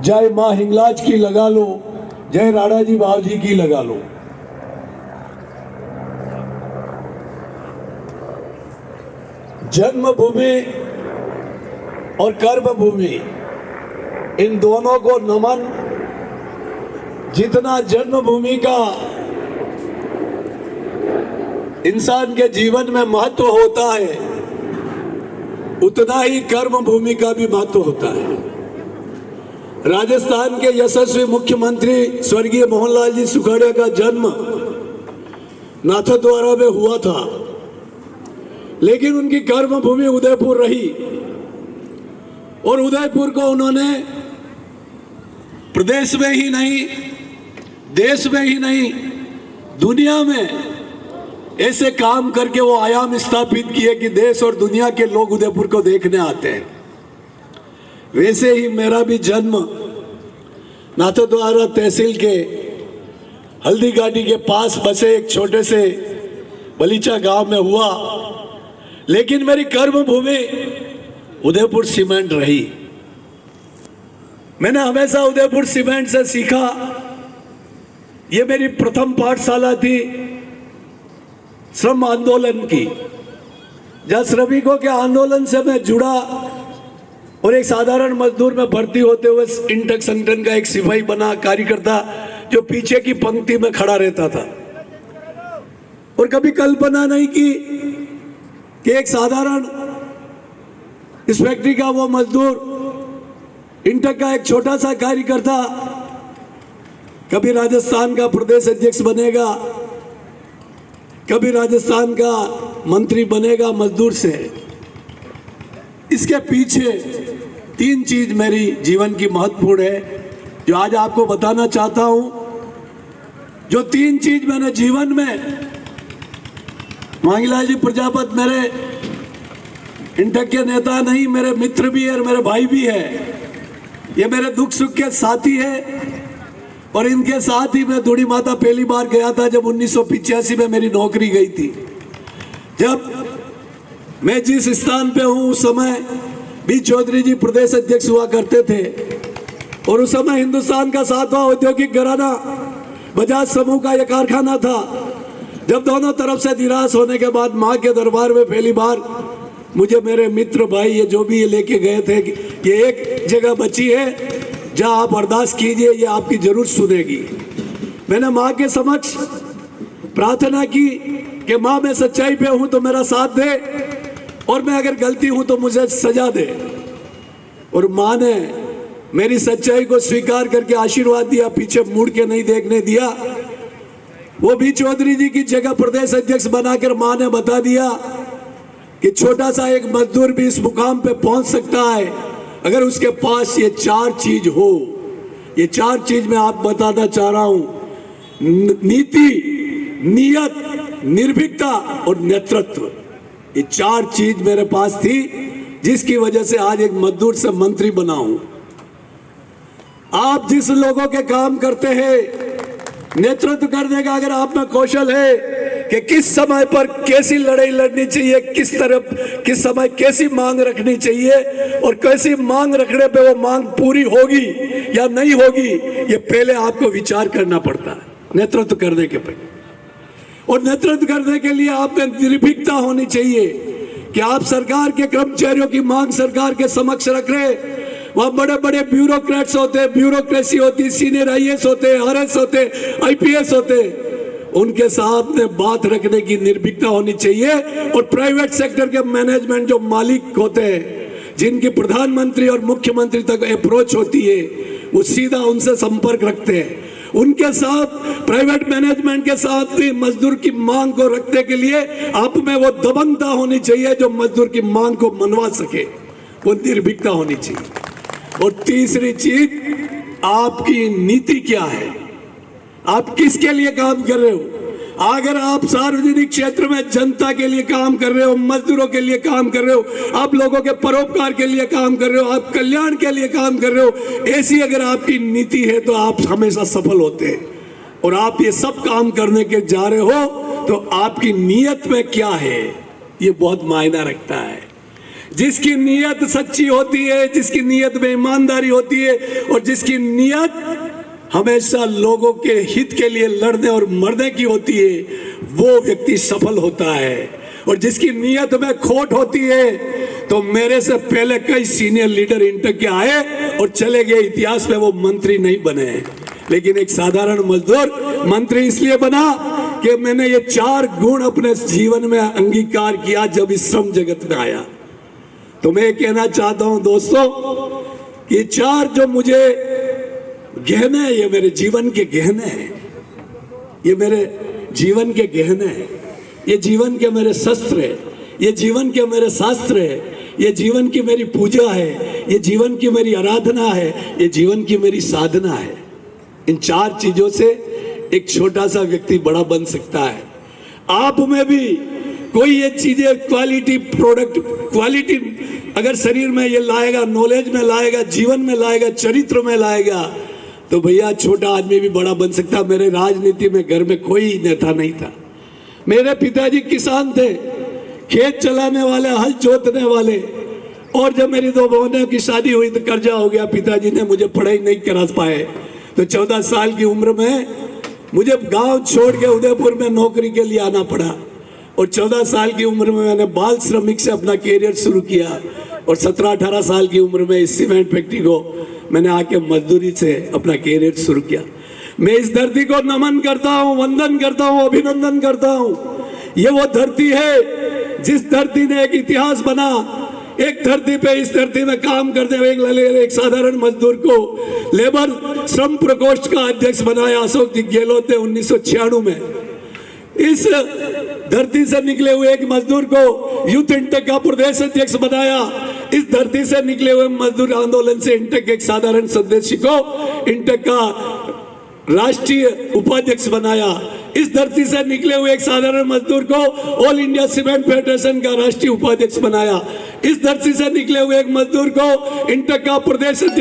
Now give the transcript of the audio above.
जय माँ हिंगलाज की लगा लो, जय राणा जी बावजी की लगा लो। जन्मभूमि और कर्मभूमि, इन दोनों को नमन। जितना जन्मभूमि का इंसान के जीवन में महत्व होता है, उतना ही कर्मभूमि का भी महत्व होता है। राजस्थान के यशस्वी मुख्यमंत्री स्वर्गीय मोहनलाल जी सुखाड़िया का जन्म नाथद्वारा में हुआ था, लेकिन उनकी कर्मभूमि उदयपुर रही और उदयपुर को उन्होंने प्रदेश में ही नहीं, देश में ही नहीं, दुनिया में ऐसे काम करके वो आयाम स्थापित किए कि देश और दुनिया के लोग उदयपुर को देखने आते हैं। वैसे ही मेरा भी जन्म नाथद्वारा तहसील के हल्दी घाटी के पास बसे एक छोटे से बलीचा गांव में हुआ, लेकिन मेरी कर्मभूमि उदयपुर सीमेंट रही। मैंने हमेशा उदयपुर सीमेंट से सीखा। ये मेरी प्रथम पाठशाला थी श्रम आंदोलन की, जब श्रमिकों के आंदोलन से मैं जुड़ा और एक साधारण मजदूर में भर्ती होते हुए इंटक संगठन का एक सिपाही बना, कार्यकर्ता जो पीछे की पंक्ति में खड़ा रहता था। और कभी कल्पना नहीं की कि एक साधारण इस फैक्ट्री का वो मजदूर, इंटक का एक छोटा सा कार्यकर्ता कभी राजस्थान का प्रदेश अध्यक्ष बनेगा, कभी राजस्थान का मंत्री बनेगा मजदूर से। इसके पीछे तीन चीज मेरी जीवन की महत्वपूर्ण है, जो आज आपको बताना चाहता हूं। जो तीन चीज मैंने जीवन में, मांगीलाल जी प्रजापत मेरे इंटक के नेता नहीं, मेरे मित्र भी है और मेरे भाई भी है। ये मेरे दुख सुख के साथी है और इनके साथ ही मैं धूड़ी माता पहली बार गया था जब 1985 में मेरी नौकरी गई थी। जब मैं जिस स्थान पे हूँ उस समय बी चौधरी जी प्रदेश अध्यक्ष हुआ करते थे और उस समय हिंदुस्तान का 7वां औद्योगिक घराना बजाज समूह का यह कारखाना था। जब दोनों तरफ से निराश होने के बाद माँ के दरबार में पहली बार मुझे मेरे मित्र भाई ये जो भी ये लेके गए थे कि ये एक जगह बची है जहाँ आप अरदास कीजिए, ये आपकी जरूर सुनेगी। मैंने माँ के समक्ष प्रार्थना की कि माँ मैं सच्चाई पे हूँ तो मेरा साथ दे और मैं अगर गलती हूँ तो मुझे सजा दे। और माँ ने मेरी सच्चाई को स्वीकार करके आशीर्वाद दिया, पीछे मुड़ के नहीं देखने दिया। वो बी चौधरी जी की जगह प्रदेश अध्यक्ष बनाकर माँ ने बता दिया कि छोटा सा एक मजदूर भी इस मुकाम पे पहुंच सकता है अगर उसके पास ये चार चीज हो। ये चार चीज मैं आप बताना चाह रहा हूं, नीति, नियत, निर्भीकता और नेतृत्व। ये चार चीज मेरे पास थी जिसकी वजह से आज एक मजदूर से मंत्री बना हूं। आप जिस लोगों के काम करते हैं, नेतृत्व करने का अगर आप में कौशल है कि किस समय पर कैसी लड़ाई लड़नी चाहिए, किस समय कैसी मांग रखनी चाहिए और कैसी मांग रखने पे वो मांग पूरी होगी या नहीं होगी, ये पहले आपको विचार करना पड़ता है नेतृत्व करने के पहले। और नेतृत्व करने के लिए आप में निर्भीकता होनी चाहिए कि आप सरकार के कर्मचारियों की मांग सरकार के समक्ष रख रहे। वहाँ बड़े बड़े ब्यूरोक्रेट्स होते हैं, ब्यूरोक्रेसी होती, सीनियर आईएएस होते, आरएस होते, आईपीएस होते, उनके सामने बात रखने की निर्भीकता होनी चाहिए। और प्राइवेट सेक्टर के मैनेजमेंट जो मालिक होते हैं, जिनकी प्रधानमंत्री और मुख्यमंत्री तक अप्रोच होती है, वो सीधा उनसे संपर्क रखते हैं। उनके साथ प्राइवेट मैनेजमेंट के साथ भी मजदूर की मांग को रखने के लिए आप में वो दबंगता होनी चाहिए जो मजदूर की मांग को मनवा सके, वो निर्भीकता होनी चाहिए। और तीसरी चीज, आपकी नीति क्या है, आप किसके लिए काम कर रहे हो। अगर आप सार्वजनिक क्षेत्र में जनता के लिए काम कर रहे हो, मजदूरों के लिए काम कर रहे हो, आप लोगों के परोपकार के लिए काम कर रहे हो, आप कल्याण के लिए काम कर रहे हो, ऐसी अगर आपकी नीति है तो आप हमेशा सफल होते हैं। और आप ये सब काम करने के जा रहे हो तो आपकी नीयत में क्या है, ये बहुत मायना रखता है। जिसकी नीयत सच्ची होती है, जिसकी नीयत में ईमानदारी होती है और जिसकी नीयत हमेशा लोगों के हित के लिए लड़ने और मरने की होती है, वो व्यक्ति सफल होता है। और जिसकी नीयत में खोट होती है, तो मेरे से पहले कई सीनियर लीडर इंटक के आए और चले गए, इतिहास में वो मंत्री नहीं बने, लेकिन एक साधारण मजदूर मंत्री इसलिए बना कि मैंने ये 4 गुण अपने जीवन में अंगीकार किया जब इस श्रम जगत में आया। तो मैं कहना चाहता हूं दोस्तों, ये 4 जो मुझे गहने हैं, ये मेरे जीवन के गहने हैं, ये मेरे जीवन के गहने हैं, ये जीवन के मेरे शस्त्र है, ये जीवन के मेरे शास्त्र है, ये जीवन की मेरी पूजा है, ये जीवन की मेरी आराधना है, ये जीवन की मेरी साधना है। इन 4 चीजों से एक छोटा सा व्यक्ति बड़ा बन सकता है। आप में भी कोई ये चीजें, क्वालिटी प्रोडक्ट, क्वालिटी अगर शरीर में ये लाएगा, नॉलेज में लाएगा, जीवन में लाएगा, चरित्र में लाएगा, तो भैया छोटा आदमी भी बड़ा बन सकता। मेरे राजनीति में घर में कोई नेता नहीं था। मेरे पिताजी किसान थे, खेत चलाने वाले, हल जोतने वाले। और जब मेरी 2 बहनों की शादी हुई तो कर्जा हो गया, पिताजी ने मुझे पढ़ाई नहीं करा पाए। तो 14 साल की उम्र में मुझे गांव छोड़ के उदयपुर में नौकरी के लिए आना पड़ा। और 14 साल की उम्र में मैंने बाल श्रमिक से अपना कैरियर शुरू किया। और 17-18 साल की उम्र में इस सीमेंट फैक्ट्री को मैंने आके मजदूरी से अपना कैरियर शुरू किया। मैं इस धरती को नमन करता हूँ, वंदन करता हूँ, अभिनंदन करता हूँ। ये वो धरती है जिस धरती ने एक इतिहास बना। एक धरती पे, इस धरती में काम करते हुए एक साधारण मजदूर को लेबर श्रम प्रकोष्ठ का अध्यक्ष बनाया अशोक जी गहलोत ने 1996 में। इस धरती से निकले हुए एक मजदूर को यूथ इंटेक का प्रदेश अध्यक्ष बनाया। इस धरती से निकले हुए मजदूर आंदोलन से इंटेक के एक साधारण सदस्य को इंटेक का राष्ट्रीय उपाध्यक्ष बनाया। इस धरती से निकले हुए एक साधारण मजदूर को ऑल इंडिया सीमेंट फेडरेशन का राष्ट्रीय उपाध्यक्ष बनाया। इस धरती से निकले हुए एक मजदूर को इंटेक का प्रदेश